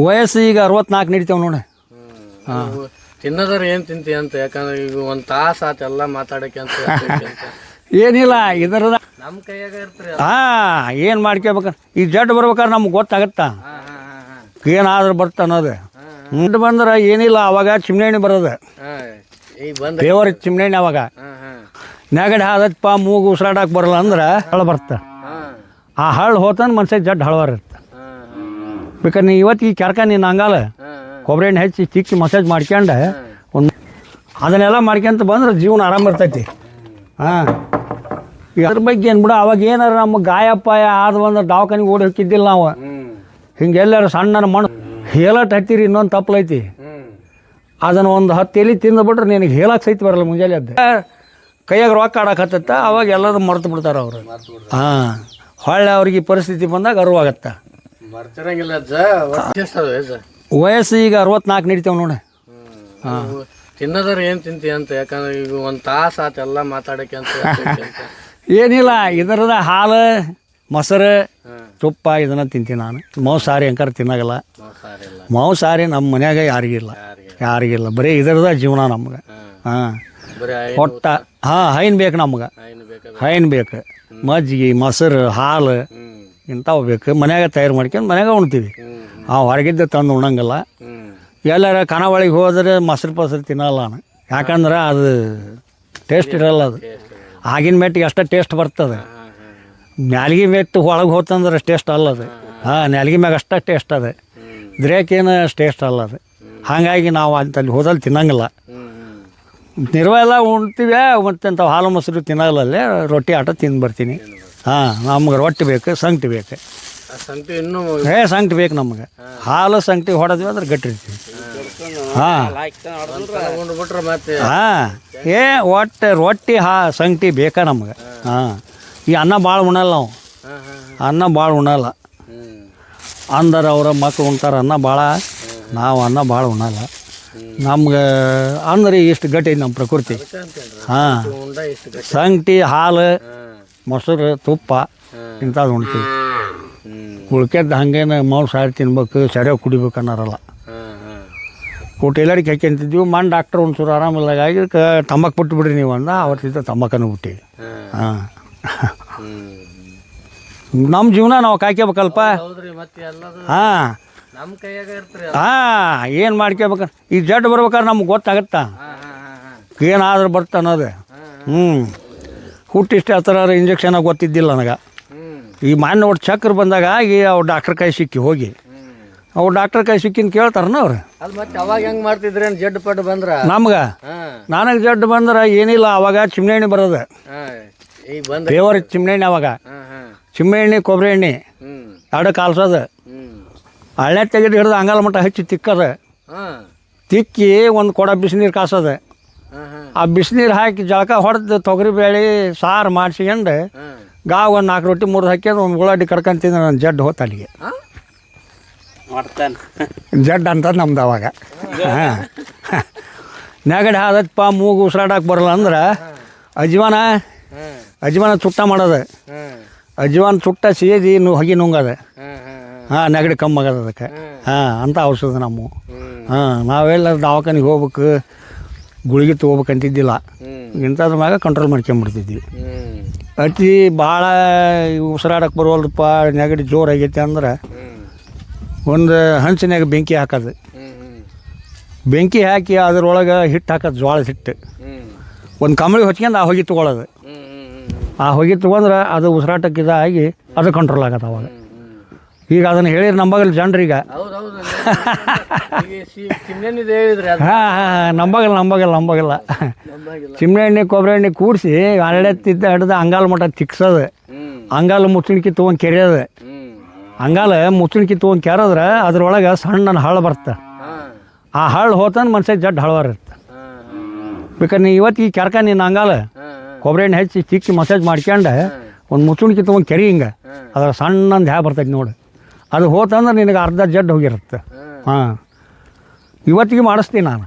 ವಯಸ್ಸು ಈಗ 64 ನಡೀತಾವ ನೋಡಿ. ತಿನ್ನೋದ್ರ ಏನ್ ತಿಂತಿ ಅಂತ, ಯಾಕಂದ್ರೆ ಈಗ ಒಂದ್ ತಾಸ ಆತ ಎಲ್ಲ ಮಾತಾಡಕ್ಕೆ ಅಂತ ಏನಿಲ್ಲ ಇದರದ ನಮ್ ಕೈಯಾಗ ಇರ್ತೀರಿ. ಏನ್ ಮಾಡ್ಕೋಬೇಕ, ಈ ಜಡ್ ಬರ್ಬೇಕಾದ್ರೆ ನಮ್ಗೆ ಗೊತ್ತಾಗತ್ತ ಏನಾದ್ರೂ ಬರ್ತ ಅನ್ನೋದು. ಮುಂದೆ ಬಂದ್ರೆ ಏನಿಲ್ಲ, ಅವಾಗ ಚಿಮ್ನೆ ಎಣ್ಣೆ ಬರೋದು, ದೇವರ ಚಿಮ್ನೆ ಎಣ್ಣೆ. ಅವಾಗ ನೆಗಡಿ ಹಾದಪ್ಪ ಮೂಗು ಉಸಿರಾಡಕ್ಕೆ ಬರಲ್ಲ ಅಂದ್ರೆ ಹಳ್ಳು ಬರ್ತ. ಆ ಹಳ್ಳು ಹೋತಂದು ಮನ್ಸಿಗೆ ಜಡ್ ಹಳವಾರ ಇರ್ತ. ಬೇಕಾದ್ರೆ ನೀ ಇವತ್ತಿಗೆ ಕೆರ್ಕ ನೀನು ಹಂಗಾಲ ಕೊಬ್ಬರಿ ಎಣ್ಣೆ ಹಚ್ಚಿ ತಿಕ್ಕಿ ಮಸಾಜ್ ಮಾಡ್ಕೊಂಡು ಒಂದು ಅದನ್ನೆಲ್ಲ ಮಾಡ್ಕೊಂತ ಬಂದ್ರೆ ಜೀವನ ಆರಾಮ ಇರ್ತೈತಿ. ಅದ್ರ ಬಗ್ಗೆ ಏನು ಬಿಡ, ಅವಾಗ ಏನಾರು ನಮ್ಗೆ ಗಾಯಪ್ಪಾಯ ಆದ ಬಂದ್ರೆ ದವಾಖಾನಿಗೆ ಓಡಿ ಹೋಗಿದ್ದಿಲ್ಲ ನಾವು. ಹಿಂಗೆ ಎಲ್ಲರೂ ಸಣ್ಣ ಮಣ್ಣು ಹೇಳಟ್ ಹತ್ತೀರಿ, ಇನ್ನೊಂದು ತಪ್ಪಲೈತಿ, ಅದನ್ನು ಒಂದು 10 ಎಲೆ ತಿಂದುಬಿಟ್ರೆ ನಿನಗೆ ಹೇಳಕ್ಕೆ ಸಹಿತ ಬರಲ್ಲ. ಮುಂಜಾನೆ ಅದ್ದು ಕೈಯಾಗ ರೊಕ್ಕ ಆಡಕತ್ತ, ಅವಾಗ ಎಲ್ಲರೂ ಮರ್ತು ಬಿಡ್ತಾರೆ ಅವರು. ಹೊಳ್ಳೆ ಅವ್ರಿಗೆ ಪರಿಸ್ಥಿತಿ ಬಂದಾಗ ಅರಿವಾಗತ್ತೆ. ವಯಸ್ಸು ಈಗ 64 ನಡೀತಾವ ನೋಡಿ. ತಿನ್ನೋದ್ರ ಏನ್ ತಿಂತಿ ಅಂತ, ಯಾಕಂದ್ರೆ ಈಗ ಒಂದ್ ತಾಸ ಆತ ಎಲ್ಲ ಮಾತಾಡಕ್ಕೆ ಅಂತ ಏನಿಲ್ಲ ಇದರದ ಹಾಲು ಮೊಸರು ತುಪ್ಪ ಇದನ್ನ ತಿಂತೀನಿ ನಾನು. ಮಾಂಸಾಹಾರಿ ಅಂಕಾರ ತಿನ್ನಾಗಲ್ಲ. ಮಾಂಸಾಹಾರಿ ನಮ್ಮ ಮನ್ಯಾಗ ಯಾರಿಗಿಲ್ಲ ಬರೀ ಇದರದ ಜೀವನ ನಮ್ಗೆ. ಒಟ್ಟ ಹೈನ್ ಬೇಕು ನಮ್ಗೆ, ಹೈನ್ ಬೇಕು, ಮಜ್ಜಿಗೆ ಮೊಸರು ಹಾಲು ಇಂಥವು ಬೇಕು. ಮನ್ಯಾಗ ತಯಾರು ಮಾಡ್ಕೊಂಡು ಮನ್ಯಾಗ ಉಣ್ತೀವಿ. ಹೊರಗಿದ್ದ ತಂದು ಉಣ್ಣಂಗಿಲ್ಲ. ಎಲ್ಲರ ಖಾನಾವಳಿಗೆ ಹೋದರೆ ಮೊಸರು ತಿನ್ನಲ್ಲ ನಾನು, ಯಾಕಂದ್ರೆ ಅದು ಟೇಸ್ಟ್ ಇರಲ್ಲ. ಅದು ಆಗಿನ ಮೆಟ್ಟಿಗೆ ಅಷ್ಟೇ ಟೇಸ್ಟ್ ಬರ್ತದೆ. ನ್ಯಾಲ್ಗಿ ಮೆಟ್ಟು ಒಳಗೆ ಹೋತಂದ್ರೆ ಟೇಸ್ಟ್ ಅಲ್ಲ ಅದು. ನ್ಯಾಲ್ಗಿ ಮ್ಯಾಗ ಅಷ್ಟೇ ಟೇಸ್ಟ್ ಅದ, ದ್ರೇಕೇನು ಟೇಸ್ಟ್ ಅಲ್ಲ ಅದು. ಹಾಗಾಗಿ ನಾವು ಅಂತಲ್ಲಿ ಹೋದಲ್ಲಿ ತಿನ್ನಂಗಿಲ್ಲ. ನಿರ್ವೆಲ್ಲ ಉಣ್ತೀವಿ, ಮತ್ತು ಹಾಲು ಮೊಸರು ತಿನ್ನಲ್ಲೇ ರೊಟ್ಟಿ ಆಟ ತಿಂದು ಬರ್ತೀನಿ. ನಮ್ಗೆ ರೊಟ್ಟಿ ಬೇಕು, ಸಂಗಟಿ ಬೇಕು. ಸಂಗಟಿ ಬೇಕು ನಮ್ಗೆ. ಹಾಲು ಸಂಗಟಿ ಹೊಡೆದ್ವಿ ಅಂದ್ರೆ ಗಟ್ಟಿ ಇರ್ತೀವಿ. ಒಟ್ಟು ರೊಟ್ಟಿ ಸಂಗಟಿ ಬೇಕಾ ನಮ್ಗೆ. ಈ ಅನ್ನ ಭಾಳ ಉಣ್ಣಲ್ಲ ನಾವು, ಅನ್ನ ಭಾಳ ಉಣ್ಣಲ್ಲ. ಅಂದ್ರೆ ಅವರ ಮಕ್ಳು ಉಣ್ತಾರೆ ಅನ್ನ ಭಾಳ, ನಾವು ಅನ್ನ ಭಾಳ ಉಣ್ಣಲ್ಲ. ನಮ್ಗೆ ಅಂದ್ರೆ ಇಷ್ಟು ಗಟ್ಟಿ ಐತಿ ನಮ್ಮ ಪ್ರಕೃತಿ. ಸಂಗಟಿ ಹಾಲು ಮೊಸರು ತುಪ್ಪ ಇಂಥದ್ದು ಉಣ್ತೀವಿ. ಉಳ್ಕೆದ್ದು ಹಂಗೇನು ಮಾಂಸಾಹಾರಿ ತಿನ್ಬೇಕು ಸರಿಯಾಗಿ ಕುಡಿಬೇಕು ಅನ್ನೋರಲ್ಲ. ಎಲ್ಲರಿಗೆ ಹಾಕ್ಯಂತಿದ್ವಿ. ಮಣ್ಣು ಡಾಕ್ಟ್ರ್ ಒಂಚೂರು ಆರಾಮಿಲ್ಲಾಗಿ ತಂಬಾಕು ಬಿಟ್ಟು ಬಿಡ್ರಿ ನೀವು ಅಂದ. ಅವತ್ತಿದ್ದ ತಂಬಾಕನ್ನು ಬಿಟ್ಟಿವಿ. ನಮ್ಮ ಜೀವನ ನಾವು ಕಾಯ್ಕೋಬೇಕಲ್ಪ. ಏನು ಮಾಡ್ಕೋಬೇಕು, ಈ ಜಡ್ ಬರ್ಬೇಕಾದ್ರೆ ನಮ್ಗೆ ಗೊತ್ತಾಗತ್ತಾ ಏನಾದ್ರೂ ಬರ್ತ ಅನ್ನೋದು. ಹುಟ್ಟಿಷ್ಟೇ ಆ ಥರ ಇಂಜೆಕ್ಷನ್ ಗೊತ್ತಿದ್ದಿಲ್ಲ ನನಗೆ. ಈ ಮಾನ್ಯ ಒಟ್ಟು ಚಕ್ರ ಬಂದಾಗ ಆಗಿ ಅವ್ರು ಡಾಕ್ಟ್ರ್ ಕೈ ಸಿಕ್ಕಿ ಹೋಗಿ ಅವ್ರು ಡಾಕ್ಟ್ರ್ ಕೈ ಸಿಕ್ಕಿನ ಕೇಳ್ತಾರನ ಅವ್ರು. ಅವಾಗ ಹೆಂಗೆ ಮಾಡ್ತಿದ್ರಿ ಜಡ್ ಪಡ್ ಬಂದ್ರೆ ನಮ್ಗೆ ನನಗೆ ಜಡ್ ಬಂದ್ರೆ ಏನಿಲ್ಲ, ಅವಾಗ ಚಿಮ್ನೆ ಎಣ್ಣೆ ಬರೋದು, ದೇವರ ಚಿಮ್ನೆ ಎಣ್ಣೆ. ಅವಾಗ ಚಿಮ್ಮೆ ಎಣ್ಣೆ ಕೊಬ್ಬರಿ ಎಣ್ಣೆ ಎರಡು ಕಾಲ್ಸೋದು, ಹಳ್ಳೆ ತೆಗೆದು ಹಿಡಿದು ಅಂಗಾಲ ಮಟ್ಟ ಹಚ್ಚಿ ತಿಕ್ಕದು, ತಿಕ್ಕಿ ಒಂದು ಕೊಡ ಬಿಸಿನೀರು ಕಾಸೋದು. ಆ ಬಿಸಿನೀರು ಹಾಕಿ ಜಳಕ ಹೊಡೆದು ತೊಗರಿಬೇಳೆ ಸಾರು ಮಾಡಿಸ್ಕೊಂಡು ಒಂದು 4 ರೊಟ್ಟಿ 3 ಹಾಕ್ಯದು ಒಂದು ಉಳ್ಳಾಗಡ್ಡಿ ಕಡ್ಕೊಂತಿದ್ದೆ. ನಾನು ಜಡ್ ಹೋತ ಅಲ್ಲಿಗೆ ಜಡ್ ಅಂತ ನಮ್ದು ಅವಾಗ. ನೆಗಡಿ ಹಾದಪ್ಪ ಮೂಗು ಉಸಿರಾಡಕ್ಕೆ ಬರಲ್ಲ ಅಂದ್ರೆ ಅಜ್ವಾನ ಚುಟ್ಟ ಮಾಡೋದು. ಅಜ್ವಾನ ಚುಟ್ಟ ಸೇದಿ ಹೊಗೆ ನುಂಗದ. ನೆಗಡಿ ಕಮ್ಮಿ ಆಗದ ಅದಕ್ಕೆ. ಅಂಥ ಔಷಧ ನಮ್ಮ. ನಾವೆಲ್ಲ ದವಾಖಾನಿಗೆ ಹೋಗ್ಬೇಕು, ಗುಳಿಗೆ ತೊಗೋಬೇಕಂತಿದ್ದಿಲ್ಲ. ಇಂಥದ್ರ ಮ್ಯಾಗ ಕಂಟ್ರೋಲ್ ಮಾಡ್ಕೊಂಬಿಡ್ತಿದ್ವಿ. ಅತಿ ಭಾಳ ಉಸಿರಾಡಕ್ಕೆ ಬರೋಲ್ರಪ್ಪ, ನೆಗಡಿ ಜೋರು ಆಗೈತೆ ಅಂದ್ರೆ ಒಂದು ಹಂಚಿನಾಗ ಬೆಂಕಿ ಹಾಕೋದು. ಬೆಂಕಿ ಹಾಕಿ ಅದ್ರೊಳಗೆ ಹಿಟ್ಟು ಹಾಕೋದು, ಜೋಳದ ಹಿಟ್ಟು. ಒಂದು ಕಂಬಳಿ ಹೊಚ್ಕೊಂಡು ಆ ಹೊಗೆ ತೊಗೊಳೋದು. ಆ ಹೊಗೆ ತೊಗೊಂಡ್ರೆ ಅದು ಉಸಿರಾಟಕ್ಕೆ ಇದಾಗಿ ಅದು ಕಂಟ್ರೋಲ್ ಆಗತ್ತೆ ಅವಾಗ. ಈಗ ಅದನ್ನು ಹೇಳಿರಿ ನಂಬಾಗಲ್ಲ ಜನರೀಗ. ನಂಬಾಗಲ್ಲ. ಚಿಮ್ನೆ ಎಣ್ಣೆ ಕೊಬ್ಬರಿ ಎಣ್ಣೆ ಕೂಡಿಸಿ ಹಳ್ಳೆತ್ತಿದ್ದ ಹಿಡ್ದು ಅಂಗಾಲ ಮಟ್ಟ ತಿಕ್ಸೋದು. ಅಂಗಾಲ ಮುಚ್ಚಣಿಕೆ ತೊಗೊಂಡು ಕೆರೆಯೋದು. ಅಂಗಾಲ ಮುಚ್ಚಣಿಕೆ ತೊಗೊಂಡು ಕೆರೆದ್ರೆ ಅದ್ರೊಳಗೆ ಸಣ್ಣ ಹಳ್ಳು ಬರ್ತದೆ. ಆ ಹಳ್ಳು ಹೋತಂದು ಮನ್ಸಿಗೆ ಜಡ್ ಹಳವಾರ ಇರುತ್ತೆ. ಬೇಕಾದ್ರೆ ನೀ ಇವತ್ತಿಗೆ ಕೆರ್ಕ ನೀನು ಅಂಗಾಲ ಕೊಬ್ಬರಿ ಎಣ್ಣೆ ಹಚ್ಚಿ ತಿಕ್ಕಿ ಮಸಾಜ್ ಮಾಡ್ಕೊಂಡು ಒಂದು ಮುಚ್ಚಣಿಕೆ ತೊಗೊಂಡು ಕೆರೆ ಹಿಂಗೆ ಅದ್ರ ಸಣ್ಣಂದು ಹ್ಯಾ ಬರ್ತೈತೆ ನೋಡಿ. ಅದು ಹೋತಂದ್ರೆ ನಿನಗೆ ಅರ್ಧ ಜಡ್ ಹೋಗಿರುತ್ತೆ. ಇವತ್ತಿಗೆ ಮಾಡಿಸ್ತೀನಿ ನಾನು.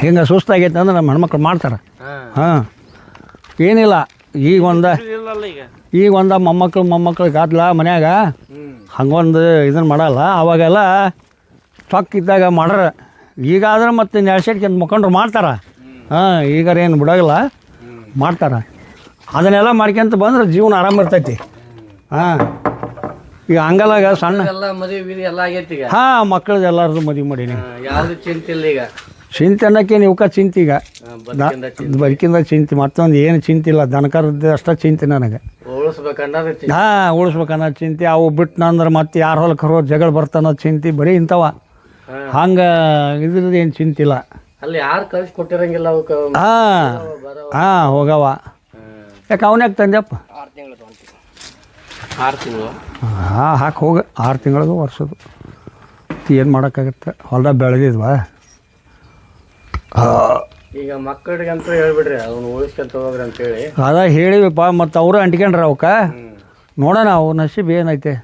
ಹಿಂಗೆ ಸುಸ್ತಾಗೈತೆ ಅಂದ್ರೆ ನಮ್ಮ ಹೆಣ್ಮಕ್ಳು ಮಾಡ್ತಾರೆ. ಏನಿಲ್ಲ ಈಗ ಈಗ ಒಂದು ಮೊಮ್ಮಕ್ಳು ಗಾದ್ಲ ಮನ್ಯಾಗ ಹಂಗೊಂದು ಇದನ್ನು ಮಾಡಲ್ಲ. ಅವಾಗೆಲ್ಲ ಚೊಕ್ಕ ಇದ್ದಾಗ ಮಾಡ್ರ. ಈಗಾದ್ರೆ ಮತ್ತೆ ನೆಳ್ಸೆಟ್ಕೊಂಡು ಮುಖಂಡ್ರು ಮಾಡ್ತಾರೆ. ಹಾಂ, ಈಗಾರ ಏನು ಬಿಡೋಲ್ಲ, ಮಾಡ್ತಾರೆ. ಅದನ್ನೆಲ್ಲ ಮಾಡ್ಕೊಂತ ಬಂದ್ರೆ ಜೀವನ ಆರಾಮ ಇರ್ತೈತಿ. ಹಾಂ, ಈಗ ಹಂಗಲ್ಲಾಗ ಸಣ್ಣ ಮದುವೆ ಎಲ್ಲ ಆಗೈತಿ ಈಗ. ಹಾಂ, ಮಕ್ಕಳದ್ದು ಎಲ್ಲರದು ಮದುವೆ ಮಾಡೀನಿ. ಯಾವ್ದು ಚಿಂತಿಲ್ಲ ಈಗ. ಚಿಂತೆ ಅನ್ನೋಕ್ಕೇನು ಇವಕ್ಕ ಚಿಂತೆ ಈಗ ಬದುಕಿಂದ ಚಿಂತೆ, ಮತ್ತೊಂದು ಏನು ಚಿಂತೆ ಇಲ್ಲ. ದನಕರದ್ದು ಅಷ್ಟೇ ಚಿಂತೆ ನನಗೆ. ಉಳಿಸ್ಬೇಕನ್ನೋದು. ಹಾಂ, ಉಳಿಸ್ಬೇಕನ್ನೋದು ಚಿಂತೆ. ಅವು ಬಿಟ್ಟನಂದ್ರೆ ಮತ್ತೆ ಯಾರು ಹೊಲಕ್ಕೆ ಹೊರೋ ಜಗಳ ಬರ್ತಾನೋದು ಚಿಂತೆ, ಬರೀ ಇಂಥವ. ಹಂಗೆ ಇದ್ರದ್ದು ಏನು ಚಿಂತಿಲ್ಲ. ಅಲ್ಲಿ ಯಾರು ಕಳಿಸಿ ಕೊಟ್ಟಿರಂಗಿಲ್ಲ ಅವಕ್ಕೆ. ಹಾಂ ಹಾಂ, ಹೋಗವ. ಯಾಕೆ ಅವನ್ಯಾಕೆ ತಂದೆಪ್ಪ? 6 ತಿಂಗಳು. ಹಾಂ, ಹಾಕಿ ಹೋಗ. 6 ತಿಂಗಳದು ವರ್ಷದ್ದು ಏನು ಮಾಡೋಕ್ಕಾಗತ್ತೆ? ಹೊಲ್ದಾಗ ಬೆಳೆದಿದ್ವಾ. ಈಗ ಮಕ್ಕಳಿಗಂತೂ ಹೇಳ್ಬಿಡ್ರಿ, ಅವ್ನು ಉಳಿಸ್ಕೊಂತ ಹೋಗ್ರಿ ಅಂತೇಳಿ. ಅದ ಹೇಳಿವಿಪ್ಪ, ಮತ್ತು ಅವರು ಅಂಟ್ಕೊಂಡ್ರ ಅವಕ್ಕೆ. ನೋಡೋಣ ಅವು ನಸೀಬ್ ಏನೈತೆ.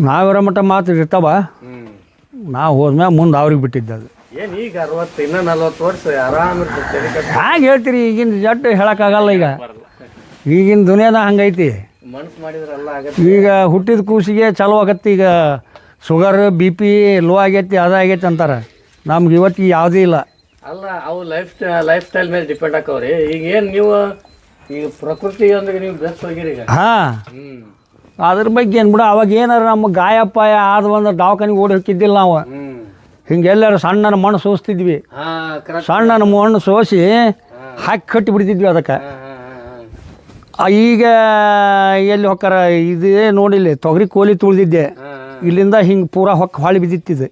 ನಾವಿರೋ ಮಟ್ಟ ಮಾತು ಇರ್ತಾವ. ನಾವು ಹೋದ್ಮ್ಯಾಗ ಮುಂದೆ ಅವ್ರಿಗೆ ಬಿಟ್ಟಿದ್ದೆ. ಅದು ಏನು ಈಗ 60 ಇನ್ನೂ 40 ವರ್ಷ ಆರಾಮ ಇರ್ತೈತೆ. ಹ್ಯಾಗೆ ಹೇಳ್ತೀರಿ? ಈಗಿನ ಜಟ್ಟು ಹೇಳೋಕ್ಕಾಗಲ್ಲ. ಈಗಿನ ದುನಿಯಾದ ಹಂಗೈತಿ. ಮನ್ಸು ಮಾಡಿದ್ರೆಲ್ಲ ಆಗತ್ತೆ. ಈಗ ಹುಟ್ಟಿದ ಕೂಸಿಗೆ ಚಲೋ ಆಗತ್ತೆ. ಈಗ ಶುಗರ್ BP ಲೋ ಆಗೈತಿ, ಅದಾಗೈತಿ ಅಂತಾರೆ. ನಮ್ಗೆ ಇವತ್ತಿಗೆ ಯಾವುದೇ ಇಲ್ಲ. ಅಲ್ಲ, ಅವು ಲೈಫ್ ಸ್ಟೈಲ್ ಮೇಲೆ ಡಿಪೆಂಡ್ ಆಕವ್ರಿ. ಈಗ ಏನು ನೀವು ಈಗ ಪ್ರಕೃತಿಯೊಂದಿಗೆ ನೀವು ಬೆಸ್ಟ್ ಹೋಗಿರಿ ಈಗ. ಹಾಂ, ಅದ್ರ ಬಗ್ಗೆ ಏನು ಬಿಡ. ಅವಾಗ ಏನಾರು ನಮ್ಗೆ ಗಾಯಪಾಯ ಆದ ಅಂದ್ರೆ ದವಾಖಾನಿಗೆ ಓಡಿ ಹೋಗಿದ್ದಿಲ್ಲ ನಾವು. ಹಿಂಗೆ ಎಲ್ಲರೂ ಸಣ್ಣನ ಮಣ್ಣು ಸೋಸ್ತಿದ್ವಿ. ಸಣ್ಣನ ಮಣ್ಣು ಸೋಸಿ ಹಾಕಿ ಕಟ್ಟಿ ಬಿಡ್ತಿದ್ವಿ ಅದಕ್ಕೆ. ಈಗ ಎಲ್ಲಿ ಹೊಕ್ಕಾರ ಇದೇ ನೋಡಿಲ್ಲ, ತೊಗರಿ ಕೋಲಿ ತುಳಿದಿದ್ದೆ. ಇಲ್ಲಿಂದ ಹಿಂಗೆ ಪೂರಾ ಹೊಳಿ ಬಿದ್ದಿತ್ತಿದೆ.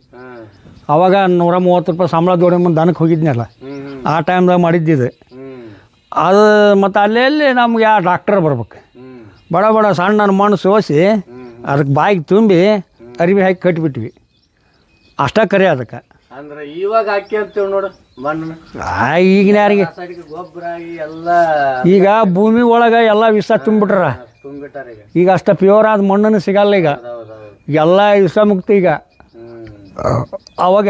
ಅವಾಗ 130 ರೂಪಾಯಿ ಸಂಬಳ ದೊಡ್ಡ ಮುಂದೆ ದನಕ್ಕೆ ಹೋಗಿದ್ನಲ್ಲ, ಆ ಟೈಮ್ದಾಗ ಮಾಡಿದ್ದಿದೆ ಅದು. ಮತ್ತು ಅಲ್ಲೆಲ್ಲಿ ನಮ್ಗೆ ಯಾವ ಡಾಕ್ಟರ್ ಬರ್ಬೇಕು. ಬಡ ಸಣ್ಣ ಮಣ್ಣು ಸೋಸಿ ಅದಕ್ಕೆ ಬಾಯಿಗೆ ತುಂಬಿ ಅರಿವಿ ಹಾಕಿ ಕಟ್ಟಿಬಿಟ್ವಿ. ಅಷ್ಟೇ ಕರೆ ಅದಕ್ಕೆ. ಅಂದ್ರೆ ಇವಾಗ ಹಾಕಿ ಅಂತೇಳಿ ನೋಡು ಮಣ್ಣು. ಈಗಿನ ಯಾರಿಗೆ ಗೊಬ್ಬರ ಎಲ್ಲ ಈಗ ಭೂಮಿ ಒಳಗೆ ಎಲ್ಲ ವಿಷ ತುಂಬಿಟ್ರ. ಈಗ ಅಷ್ಟ ಪ್ಯೂರ್ ಆದ ಮಣ್ಣನ್ನು ಸಿಗಲ್ಲ. ಈಗ ಎಲ್ಲ ವಿಷ ಮುಕ್ತಿ. ಈಗ ಅವಾಗ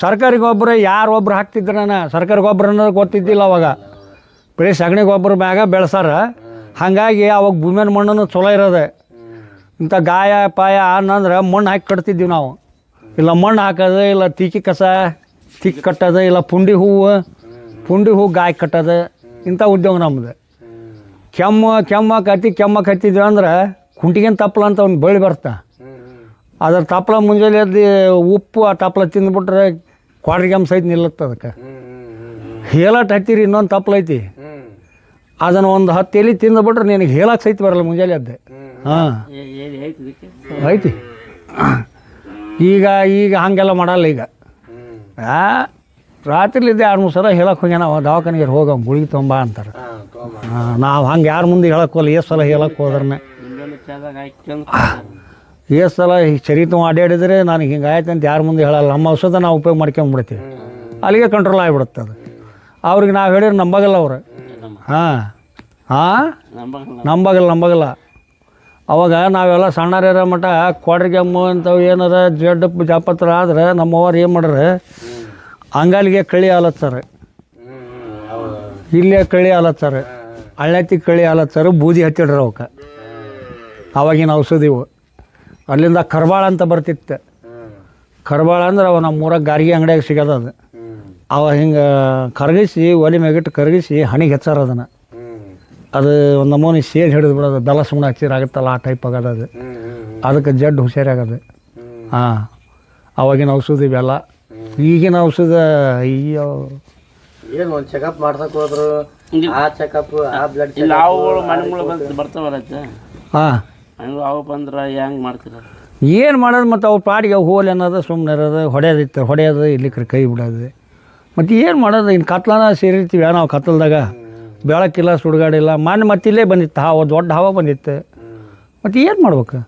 ಸರ್ಕಾರಿ ಗೊಬ್ಬರ ಯಾರು ಒಬ್ರು ಹಾಕ್ತಿದ್ರನ, ಸರ್ಕಾರಿ ಗೊಬ್ಬರ ಅನ್ನೋದು ಗೊತ್ತಿದ್ದಿಲ್ಲ. ಅವಾಗ ಬರೀ ಸಗಣಿ ಗೊಬ್ಬರ ಮ್ಯಾಗ ಬೆಳೆಸಾರ. ಹಾಗಾಗಿ ಅವಾಗ ಭೂಮಿಯ ಮಣ್ಣನ್ನು ಚಲೋ ಇರೋದೆ. ಇಂಥ ಗಾಯ ಪಾಯ ಅನ್ನಂದ್ರೆ ಮಣ್ಣು ಹಾಕಿ ಕಟ್ತಿದ್ವಿ ನಾವು. ಇಲ್ಲ ಮಣ್ಣು ಹಾಕೋದು, ಇಲ್ಲ ತೀಕಿ ಕಸ ತಿಕ್ಕಿ ಕಟ್ಟೋದು, ಇಲ್ಲ ಪುಂಡಿ ಹೂವು ಗಾಯ ಕಟ್ಟೋದು. ಇಂಥ ಉದ್ಯೋಗ ನಮ್ಮದು. ಕೆಮ್ಮ ಕತ್ತಿದ್ವಿ ಅಂದ್ರೆ ಕುಂಟಿಗೇನು ತಪ್ಪಲ ಅಂತ ಒಂದು ಬಳ್ಳಿ ಬರ್ತಾ. ಅದ್ರ ತಪ್ಪಲ ಮುಂಜಾನೆ ಎದ್ದು ಉಪ್ಪು ಆ ತಪ್ಪಲ ತಿಂದ್ಬಿಟ್ರೆ ಕ್ವಾಡ್ರಿಗಮ್ ಸಹಿತ ನಿಲ್ಲುತ್ತೆ ಅದಕ್ಕೆ. ಹೇಳಟ್ ಹತ್ತೀರಿ ಇನ್ನೊಂದು ತಪ್ಪಲ ಐತಿ, ಅದನ್ನು ಒಂದು 10 ಎಲೆ ತಿಂದ್ಬಿಟ್ರೆ ನಿನಗೆ ಹೇಳಕ್ಕೆ ಸಹಿತ ಬರಲ್ಲ ಮುಂಜಾನೆ ಎದ್ದೆ. ಹಾಂ, ಐತಿ. ಈಗ ಹಾಗೆಲ್ಲ ಮಾಡಲ್ಲ. ಈಗ ರಾತ್ರಿಲಿದ್ದೆ 2-3 ಸಲ ಹೇಳಕ್ಕೆ ಹೋಗ್ಯಾನ ದವಾಖಾನಿಗೆ ಹೋಗ ಗುಳಿಗೆ ತೊಂಬ ಅಂತಾರೆ. ನಾವು ಹಂಗೆ ಯಾರ ಮುಂದೆ ಹೇಳಕ್ಕೆ ಹೋಗಲ್ಲ. ಎಷ್ಟು ಸಲ ಹೇಳಕ್ಕೆ ಹೋದ್ರೆ ಎಷ್ಟು ಸಲ ಚರಿತು ಅಡ್ಡಾಡಿದ್ರೆ ನನಗೆ ಹಿಂಗೆ ಆಯ್ತು ಅಂತ ಯಾರ ಮುಂದೆ ಹೇಳಲ್ಲ. ನಮ್ಮ ಔಷಧ ನಾವು ಉಪಯೋಗ ಮಾಡ್ಕೊಂಬಿಡ್ತೀವಿ. ಅಲ್ಲಿಗೆ ಕಂಟ್ರೋಲ್ ಆಗಿಬಿಡುತ್ತೆ ಅದು. ಅವ್ರಿಗೆ ನಾವು ಹೇಳಿದ್ರೆ ನಂಬಾಗಲ್ಲ ಅವ್ರು. ನಂಬಾಗಲ್ಲ. ಅವಾಗ ನಾವೆಲ್ಲ ಸಣ್ಣರಿರೋ ಮಟ್ಟ ಕ್ವಾಡ್ರಿಗಮ್ಮು ಅಂಥವು ಏನಾರ ಜಾಪತ್ರ ಆದ್ರೆ ನಮ್ಮವ್ರು ಏನು ಮಾಡ್ರೆ ಅಂಗಾಲಿಗೆ ಕಳಿ ಆಲತ್ತಾರೆ, ಇಲ್ಲೇ ಕಳಿ ಆಲತ್ತಾರೆ, ಹಳ್ಳೆತ್ತಿ ಕಳಿ ಆಲತ್ತಾರೆ, ಬೂದಿ ಹತ್ತಿಡ್ರ ಅವಕ್ಕೆ. ಅವಾಗಿನ ಔಷಧಿ ಇವು. ಅಲ್ಲಿಂದ ಕರ್ಬಾಳ ಅಂತ ಬರ್ತಿತ್ತು. ಕರ್ಬಾಳ ಅಂದ್ರೆ ಅವ ನಮ್ಮ ಊರಾಗ ಗಾರಿಗೆ ಅಂಗಡಿಯಾಗ ಸಿಗೋದು. ಅದು ಅವ ಹಿಂಗೆ ಕರಗಿಸಿ ಒಲೆ ಮ್ಯಾಗಿಟ್ಟು ಕರಗಿಸಿ ಹಣಿಗೆ ಹೆಚ್ಚಾರ ಅದನ್ನು. ಅದು ಒಂದು ನಮೂನಿ ಸೇರಿ ಹಿಡಿದು ಬಿಡೋದು. ಬೆಲ್ಲ ಸುಮ್ಮನೆ ಹಚ್ಚಿರಾಗುತ್ತಲ್ಲ ಆ ಟೈಪ್ ಆಗೋದು. ಅದು ಅದಕ್ಕೆ ಜಡ್ಡು ಹುಷಾರಾಗೋದು. ಹಾಂ, ಅವಾಗಿನ ಔಷಧಿ ಇವೆಲ್ಲ. ಈಗಿನ ಔಷಧ ಅಯ್ಯೋ ಏನು ಒಂದು ಚೆಕಪ್ ಮಾಡ್ಸಕ್ಕೆ ಹೋದ್ರು ಆ ಚೆಕಪ್ ಆ ಬ್ಲಡ್ ಬರ್ತಾವಲ್ಲ. ಹಾಂ, ಅವು ಬಂದ್ರೆ ಹೆಂಗೆ ಮಾಡ್ತೀರ? ಏನು ಮಾಡೋದು? ಮತ್ತು ಅವ್ರ ಪಾಡಿಗೆ ಹೋಲ್ ಅನ್ನೋದು ಸುಮ್ಮನೆ ಇರೋದು, ಹೊಡೆಯೋದು ಇಲ್ಲಿಕ್ರೆ ಕೈ ಬಿಡೋದು. ಮತ್ತು ಏನು ಮಾಡೋದು? ಇನ್ನು ಕತ್ಲನ ಸೇರಿರ್ತೀವಿ ನಾವು ಕತ್ತಲ್ದಾಗ. ಬೆಳಕಿಲ್ಲ, ಸುಡುಗಾಡಿಲ್ಲ. ಮತ್ತೆ ಇಲ್ಲೇ ಬಂದಿತ್ತು ಹಾವು, ದೊಡ್ಡ ಹಾವು ಬಂದಿತ್ತು. ಮತ್ತು ಏನು ಮಾಡ್ಬೇಕು?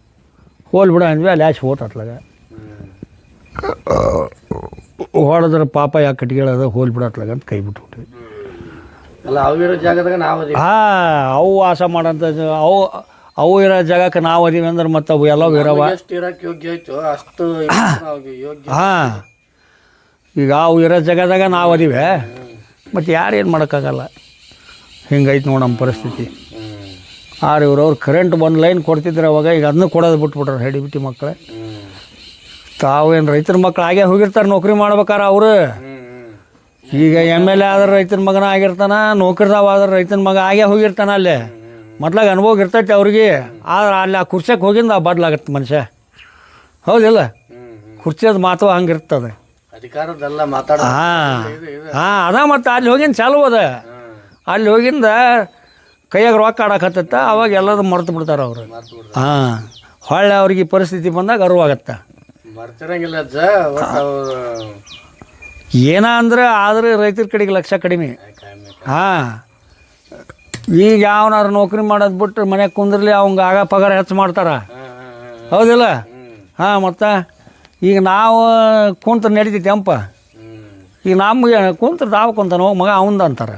ಹೋಲ್ ಬಿಡ ಅಂದ್ವಿ. ಅಲ್ಲಿ ಆಚೆ ಹೋತತ್ಲಾಗ ಹೊಡೆದ್ರೆ ಪಾಪ ಯಾಕೆ ಕಟ್ಕೊಳ್ಳೋದು, ಹೋಲ್ ಬಿಡತ್ಲಾಗ ಅಂತ ಕೈ ಬಿಟ್ಬಿಟ್ವಿ. ಅಲ್ಲ, ಅವಿರೋ ಜಾಗದಾಗ ನಾವು ಹಾಂ, ಅವು ವಾಸ ಮಾಡೋಂಥ ಅವು ಇರೋ ಜಾಗಕ್ಕೆ ನಾವು ಅದೀವಿ ಅಂದ್ರೆ ಮತ್ತೆ ಅವು ಎಲ್ಲವೂ ಇರೋವ. ಎಷ್ಟು ಇರೋಕ್ಕೆ ಯೋಗ್ಯ ಆಯ್ತು ಅಷ್ಟು ಯೋಗ್ಯ. ಹಾಂ, ಈಗ ಅವು ಇರೋ ಜಾಗದಾಗ ನಾವು ಅದೀವಿ. ಮತ್ತು ಯಾರೇನು ಮಾಡೋಕ್ಕಾಗಲ್ಲ. ಹಿಂಗೈತೆ ನೋಡಿ ನಮ್ಮ ಪರಿಸ್ಥಿತಿ. ಆದ್ರೆ ಇವ್ರವ್ರು ಕರೆಂಟ್ ಒಂದು ಲೈನ್ ಕೊಡ್ತಿದ್ರು ಅವಾಗ, ಈಗ ಅದನ್ನು ಕೊಡೋದು ಬಿಟ್ಬಿಟ್ರೆ ಹೆಡಿ ಬಿಟ್ಟು ಮಕ್ಕಳು. ತಾವೇನು ರೈತರ ಮಕ್ಳು ಆಗೇ ಹೋಗಿರ್ತಾರೆ ನೌಕರಿ ಮಾಡ್ಬೇಕಾರೆ ಅವರು. ಈಗ MLA ಆದ್ರೆ ರೈತನ ಮಗನ ಆಗಿರ್ತಾನ, ನೌಕರಿದಾವ ಆದ್ರೆ ರೈತನ ಮಗ ಆಗೇ ಹೋಗಿರ್ತಾನ. ಅಲ್ಲೇ ಮೊದ್ಲಾಗ ಅನುಭವ ಇರ್ತೈತೆ ಅವ್ರಿಗೆ. ಆದ್ರೆ ಅಲ್ಲಿ ಆ ಕುರ್ಚಕ್ಕೆ ಹೋಗಿಂದ ಬದಲಾಗತ್ತೆ ಮನುಷ್ಯ, ಹೌದಿಲ್ಲ? ಕುರ್ಚಿಯದು ಮಾತು ಹಂಗಿರ್ತದೆ. ಅಧಿಕಾರದೆಲ್ಲ ಮಾತಾಡ. ಹಾಂ ಅದ ಮತ್ತು ಅಲ್ಲಿ ಹೋಗಿಂದ ಚಾಲು ಅದ. ಅಲ್ಲಿ ಹೋಗಿಂದ ಕೈಯಾಗ ರೊಕ್ಕ ಆಡಕತ್ತ, ಅವಾಗ ಎಲ್ಲದು ಮರ್ತು ಬಿಡ್ತಾರೆ ಅವರು. ಹಾಂ, ಹೊಳ್ಳೆ ಅವ್ರಿಗೆ ಈ ಪರಿಸ್ಥಿತಿ ಬಂದಾಗ ಅರಿವಾಗತ್ತೆ. ಮರ್ತಿರಂಗಿಲ್ಲ ಅಜ್ಜ. ಏನ ಅಂದ್ರೆ ಆದ್ರೆ ರೈತರ ಕಡೆಗೆ ಲಕ್ಷ ಕಡಿಮೆ. ಹಾಂ, ಈಗ ಯಾವನಾರು ನೌಕರಿ ಮಾಡೋದು ಬಿಟ್ಟರೆ ಮನೆಗೆ ಕುಂದ್ರಲಿ ಅವಂಗೆ ಆಗ ಪಗಾರ ಹೆಚ್ಚು ಮಾಡ್ತಾರೆ, ಹೌದಿಲ್ಲ? ಹಾಂ, ಮತ್ತು ಈಗ ನಾವು ಕುಂತ್ರೆ ನಡೀತೈತಿ ಅಂಪ. ಈಗ ನಮ್ಗೆ ಕುಂತ್ರೆ ತಾವು ಕುಂತಾನೆ ಹೋಗಿ ಮಗ ಅವಂದ ಅಂತಾರೆ.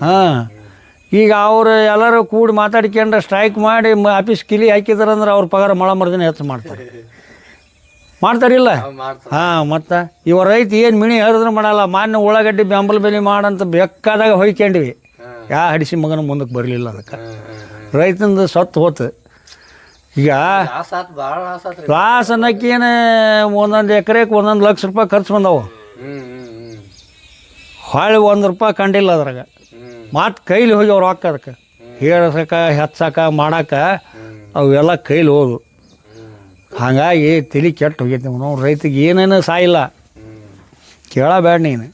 ಹಾಂ, ಈಗ ಅವರು ಎಲ್ಲರೂ ಕೂಡಿ ಮಾತಾಡ್ಕೊಂಡ್ರೆ ಸ್ಟ್ರೈಕ್ ಮಾಡಿ ಆಫೀಸ್ ಕಿಲಿ ಹಾಕಿದಾರಂದ್ರೆ ಅವ್ರ ಪಗಾರ ಮಳ ಮರ್ದಿನ ಹೆಚ್ಚು ಮಾಡ್ತಾರಿಲ್ಲ? ಹಾಂ, ಮತ್ತು ಇವ ರೈತ ಏನು ಮಿಣಿ ಹೇಳಿದ್ರೆ ಮಾಡಲ್ಲ. ಮಾನ್ಯ ಉಳ್ಳಾಗಡ್ಡಿ ಬೆಂಬಲ ಬೆಲೆ ಮಾಡಂತ ಬೇಕಾದಾಗ ಹೊಯ್ಕೊಂಡ್ವಿ, ಯಾ ಹಡಿಸಿ ಮಗನ ಮುಂದಕ್ಕೆ ಬರಲಿಲ್ಲ. ಅದಕ್ಕೆ ರೈತಂದು ಸತ್ತು ಹೋತು. ಈಗ ಲಾಸ್ ಅನ್ನಕ್ಕೇನು ಒಂದೊಂದು ಎಕರೆಗೆ 1 ಲಕ್ಷ ರೂಪಾಯಿ ಖರ್ಚು ಬಂದವು. ಹೊಳ್ಳಿ 1 ರೂಪಾಯಿ ಕಂಡಿಲ್ಲ ಅದ್ರಾಗ. ಮತ್ತು ಕೈಲಿ ಹೋಗಿ ಅವ್ರು ರೊಕ್ಕ ಅದಕ್ಕೆ ಹೇಳಸಕ್ಕೆ ಹೆಚ್ಚಕ್ಕೆ ಮಾಡಕ್ಕೆ ಅವೆಲ್ಲ ಕೈಲಿ ಹೋದು. ಹಾಗಾಗಿ ತಲೆ ಕೆಟ್ಟು ಹೋಗೈತಿ. ನಾವು ರೈತಿಗೆ ಏನೇನು ಸಾಯಿಲ್ಲ, ಕೇಳಬೇಡ ನೀನು.